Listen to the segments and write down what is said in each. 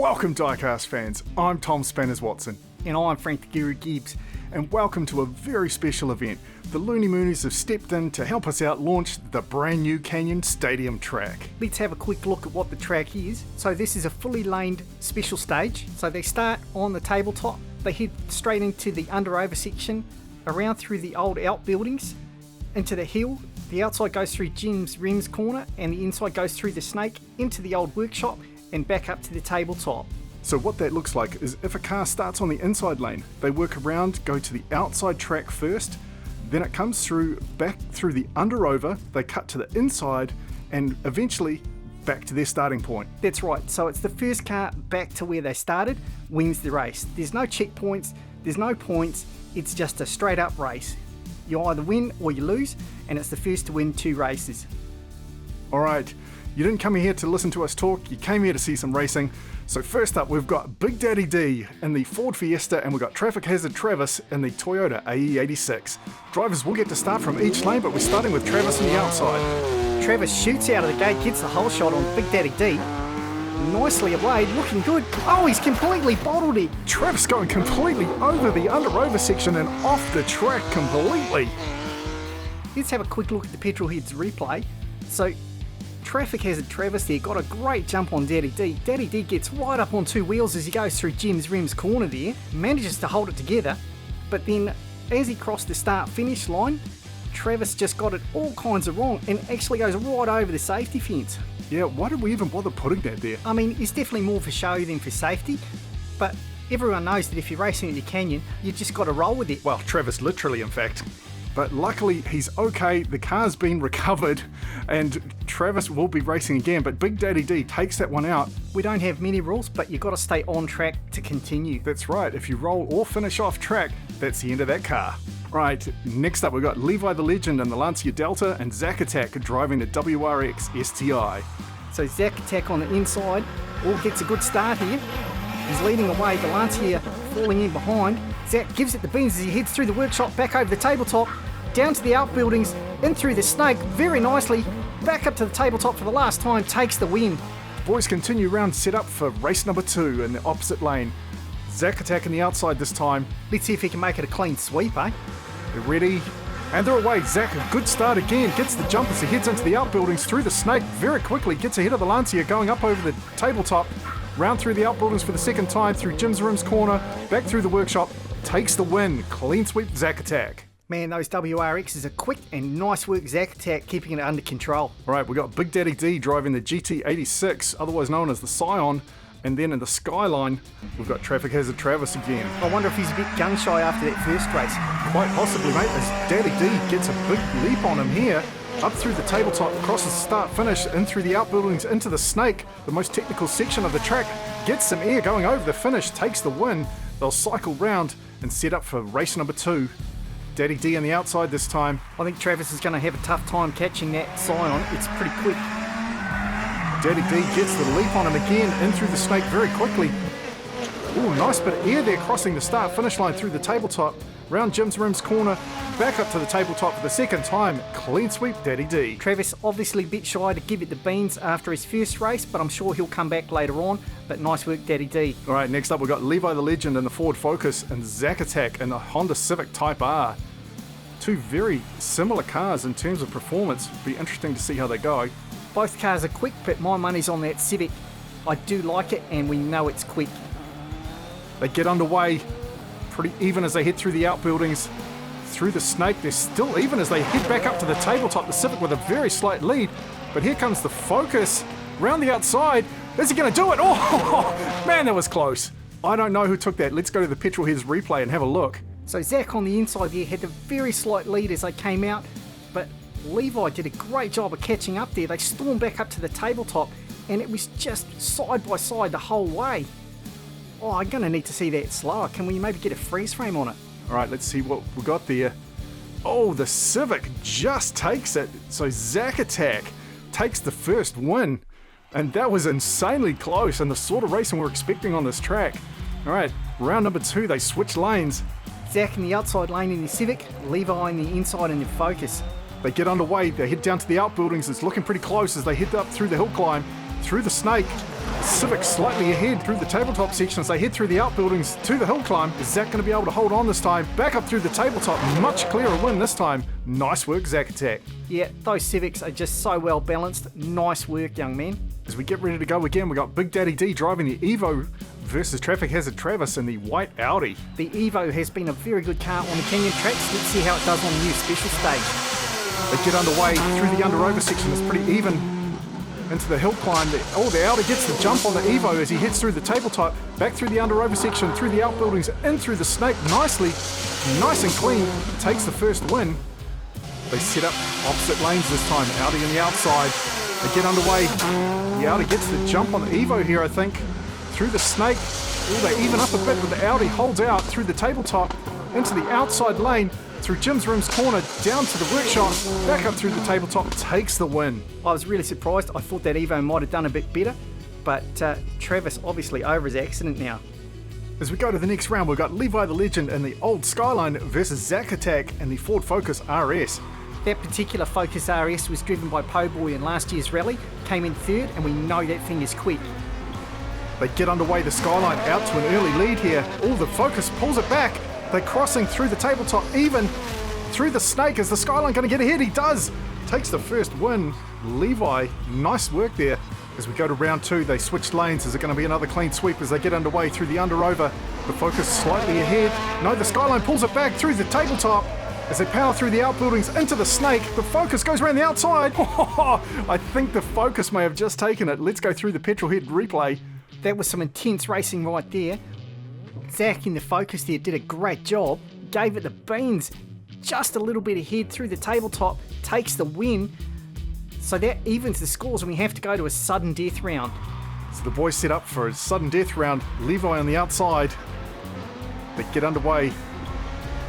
Welcome Diecast fans, I'm Tom Spanners Watson. And I'm Frank the Guru Gibbs. And welcome to a very special event. The Looney Moonies have stepped in to help us out launch the brand new Canyon Stadium track. Let's have a quick look at what the track is. So this is a fully laned special stage. So they start on the tabletop, they head straight into the under-over section, around through the old outbuildings, into the hill. The outside goes through Jim's Rims corner and the inside goes through the snake into the old workshop and back up to the tabletop. So what that looks like is if a car starts on the inside lane, they work around, go to the outside track first, then it comes through, back through the under-over, they cut to the inside, and eventually back to their starting point. That's right, so it's the first car back to where they started wins the race. There's no checkpoints, there's no points, it's just a straight up race. You either win or you lose, and it's the first to win 2 races. Alright, you didn't come here to listen to us talk, you came here to see some racing. So first up, we've got Big Daddy D in the Ford Fiesta, and we've got Traffic Hazard Travis in the Toyota AE86. Drivers will get to start from each lane, but we're starting with Travis on the outside. Travis shoots out of the gate, gets the whole shot on Big Daddy D. Nicely away, looking good. Oh, he's completely bottled it. Travis going completely over the under-over section and off the track completely. Let's have a quick look at the petrol heads replay. So Traffic Hazard Travis there got a great jump on Daddy D. Daddy D gets right up on 2 wheels as he goes through Jim's Rims corner there, manages to hold it together, but then as he crossed the start-finish line, Travis just got it all kinds of wrong and actually goes right over the safety fence. Yeah, why did we even bother putting that there? I mean, it's definitely more for show than for safety, but everyone knows that if you're racing at the canyon, you just got to roll with it. Well, Travis literally, in fact. But luckily, he's okay, the car's been recovered, and Travis will be racing again, but Big Daddy D takes that one out. We don't have many rules, but you've got to stay on track to continue. That's right, if you roll or finish off track, that's the end of that car. Right, next up we've got Levi the Legend and the Lancia Delta, and Zack Attack driving the WRX STI. So Zack Attack on the inside, all gets a good start here. He's leading away, the Lancia falling in behind. Zack gives it the beans as he heads through the workshop, back over the tabletop, down to the outbuildings, in through the snake, very nicely, back up to the tabletop for the last time, takes the win. Boys continue round set up for race number 2 in the opposite lane. Zack Attack on the outside this time. Let's see if he can make it a clean sweep, eh? They're ready, and they're away. Zack, a good start again, gets the jump as he heads into the outbuildings, through the snake very quickly, gets ahead of the Lancia, going up over the tabletop, round through the outbuildings for the second time, through Jim's Rims corner, back through the workshop, takes the win. Clean sweep, Zack Attack. Man, those WRXs are quick, and nice work, Zack Attack, keeping it under control. Alright, we've got Big Daddy D driving the GT86, otherwise known as the Scion, and then in the Skyline, we've got Traffic Hazard Travis again. I wonder if he's a bit gun-shy after that first race. Quite possibly, mate, as Daddy D gets a big leap on him here, up through the tabletop, across the start-finish, in through the outbuildings, into the snake, the most technical section of the track, gets some air going over the finish, takes the win. They'll cycle round and set up for race number 2. Daddy D on the outside this time. I think Travis is going to have a tough time catching that Scion. It's pretty quick. Daddy D gets the leap on him again, in through the snake very quickly. Ooh, nice bit of air there crossing the start-finish line through the tabletop, round Jim's Rims corner, back up to the tabletop for the second time. Clean sweep, Daddy D. Travis obviously a bit shy to give it the beans after his first race, but I'm sure he'll come back later on. But nice work, Daddy D. Alright, next up we've got Levi the Legend in the Ford Focus and Zack Attack in the Honda Civic Type R. 2 very similar cars in terms of performance. Be interesting to see how they go. Both cars are quick, but my money's on that Civic. I do like it, and we know it's quick. They get underway pretty even as they head through the outbuildings, through the snake. They're still even as they head back up to the tabletop. The Civic with a very slight lead, but here comes the Focus round the outside. Is he going to do it? Oh, man, that was close. I don't know who took that. Let's go to the Petrol Heads replay and have a look. So Zack on the inside there had a very slight lead as they came out, but Levi did a great job of catching up there. They stormed back up to the tabletop, and it was just side by side the whole way. Oh, I'm going to need to see that slower. Can we maybe get a freeze frame on it? All right, let's see what we got there. Oh, the Civic just takes it. So Zack Attack takes the first win, and that was insanely close and the sort of racing we're expecting on this track. All right, round number 2, they switch lanes. Zack in the outside lane in the Civic, Levi in the inside in the Focus. They get underway, they head down to the outbuildings. It's looking pretty close as they head up through the hill climb, through the snake. Civic slightly ahead through the tabletop section as they head through the outbuildings to the hill climb. Is Zach going to be able to hold on this time? Back up through the tabletop, much clearer win this time. Nice work, Zach Attack. Yeah, those Civics are just so well balanced. Nice work, young man. As we get ready to go again, we got Big Daddy D driving the Evo versus Traffic Hazard Travis in the white Audi. The Evo has been a very good car on the Canyon tracks. Let's see how it does on the new special stage. They get underway through the under-over section. It's pretty even into the hill climb. The Audi gets the jump on the Evo as he heads through the tabletop, back through the under-over section, through the outbuildings, in through the snake nicely, nice and clean, takes the first win. They set up opposite lanes this time, Audi on the outside. They get underway. The Audi gets the jump on the Evo here, I think, through the snake. They even up a bit, but the Audi holds out through the tabletop, into the outside lane, through Jim's Rim's corner, down to the workshop, back up through the tabletop, takes the win. I was really surprised. I thought that Evo might have done a bit better, but Travis obviously over his accident now. As we go to the next round, we've got Levi the Legend in the old Skyline versus Zach Attack in the Ford Focus RS. That particular Focus RS was driven by Po Boy in last year's rally, came in third, and we know that thing is quick. They get underway, the Skyline out to an early lead here. The Focus pulls it back. They're crossing through the tabletop, even through the snake. Is the Skyline going to get ahead? He does. Takes the first win. Levi, nice work there. As we go to round two, they switch lanes. Is it going to be another clean sweep as they get underway through the under-over? The Focus slightly ahead. No, the Skyline pulls it back through the tabletop. As they power through the outbuildings into the snake, the Focus goes around the outside. I think the Focus may have just taken it. Let's go through the petrol head replay. That was some intense racing right there. Zach in the Focus there did a great job, gave it the beans, just a little bit ahead through the tabletop, takes the win. So that evens the scores and we have to go to a sudden death round. So the boys set up for a sudden death round. Levi on the outside. They get underway,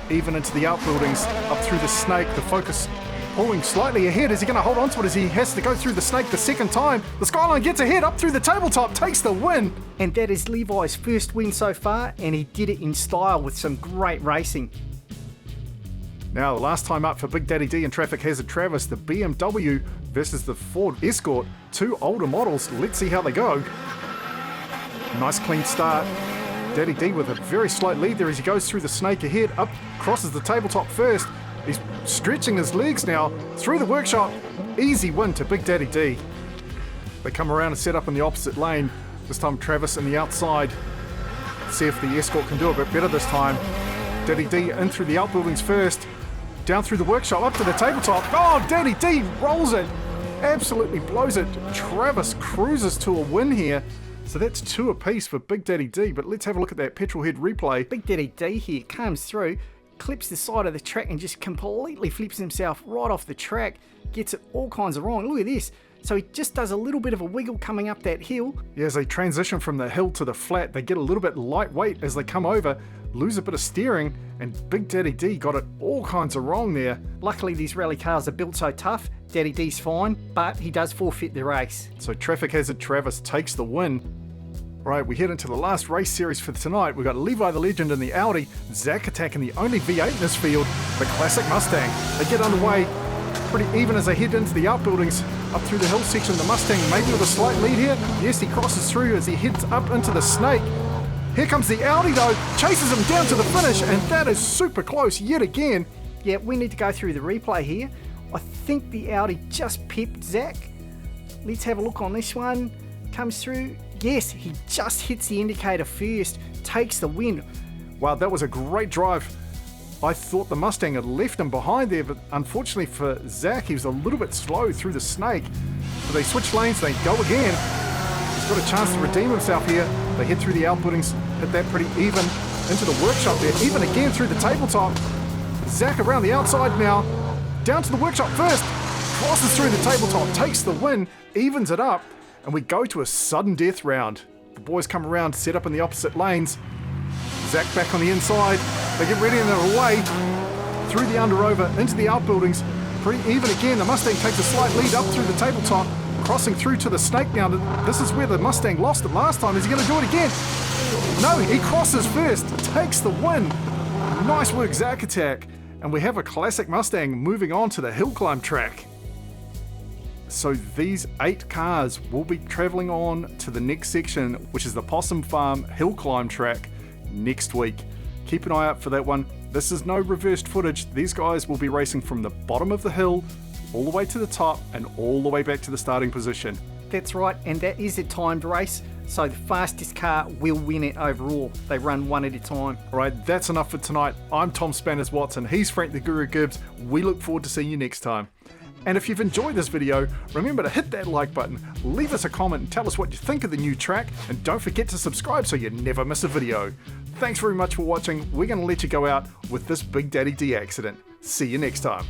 even into the outbuildings, up through the snake. The Focus pulling slightly ahead. Is he going to hold on to it as he has to go through the snake the second time? The Skyline gets ahead up through the tabletop, takes the win. And that is Levi's first win so far, and he did it in style with some great racing. Now, last time up for Big Daddy D and Traffic Hazard Travis, the BMW versus the Ford Escort, two older models. Let's see how they go. Nice clean start. Daddy D with a very slight lead there as he goes through the snake ahead, up, crosses the tabletop first. He's stretching his legs now through the workshop. Easy win to Big Daddy D. They come around and set up in the opposite lane. This time Travis in the outside. See if the Escort can do a bit better this time. Daddy D in through the outbuildings first. Down through the workshop, up to the tabletop. Oh, Daddy D rolls it. Absolutely blows it. Travis cruises to a win here. So that's two apiece for Big Daddy D. But let's have a look at that petrol head replay. Big Daddy D here comes through, clips the side of the track and just completely flips himself right off the track. Gets it all kinds of wrong. Look at this. So he just does a little bit of a wiggle coming up that hill. Yeah, as they transition from the hill to the flat, they get a little bit lightweight as they come over, lose a bit of steering, and Big Daddy D got it all kinds of wrong there. Luckily, these rally cars are built so tough. Daddy D's fine, but he does forfeit the race. So Traffic Hazard Travis takes the win. Right, we head into the last race series for tonight. We've got Levi the Legend in the Audi, Zach attacking the only V8 in this field, the classic Mustang. They get underway pretty even as they head into the outbuildings, up through the hill section. The Mustang maybe with a slight lead here. Yes, he crosses through as he heads up into the snake. Here comes the Audi though, chases him down to the finish, and that is super close yet again. Yeah, we need to go through the replay here. I think the Audi just pipped Zach. Let's have a look on this one. Comes through. Yes, he just hits the indicator first, takes the win. Wow, that was a great drive. I thought the Mustang had left him behind there, but unfortunately for Zach, he was a little bit slow through the snake. So they switch lanes, they go again. He's got a chance to redeem himself here. They head through the outbuildings, hit that pretty even into the workshop there, even again through the tabletop. Zach around the outside now, down to the workshop first, crosses through the tabletop, takes the win, evens it up, and we go to a sudden death round. The boys come around, set up in the opposite lanes. Zach back on the inside. They get ready and they're away through the under-over into the outbuildings. Pretty even again. The Mustang takes a slight lead up through the tabletop, crossing through to the snake now. This is where the Mustang lost it last time. Is he going to do it again? No, he crosses first, takes the win. Nice work, Zach Attack. And we have a classic Mustang moving on to the hill climb track. So these 8 cars will be traveling on to the next section, which is the Possum Farm Hill Climb track next week. Keep an eye out for that one. This is no reversed footage. These guys will be racing from the bottom of the hill all the way to the top and all the way back to the starting position. That's right, and that is a timed race, so the fastest car will win it overall. They run one at a time. All right, that's enough for tonight. I'm Tom Spanners Watson. He's Frank the Guru Gibbs. We look forward to seeing you next time. And if you've enjoyed this video, remember to hit that like button, leave us a comment and tell us what you think of the new track, and don't forget to subscribe so you never miss a video. Thanks very much for watching. We're going to let you go out with this Big Daddy D accident. See you next time.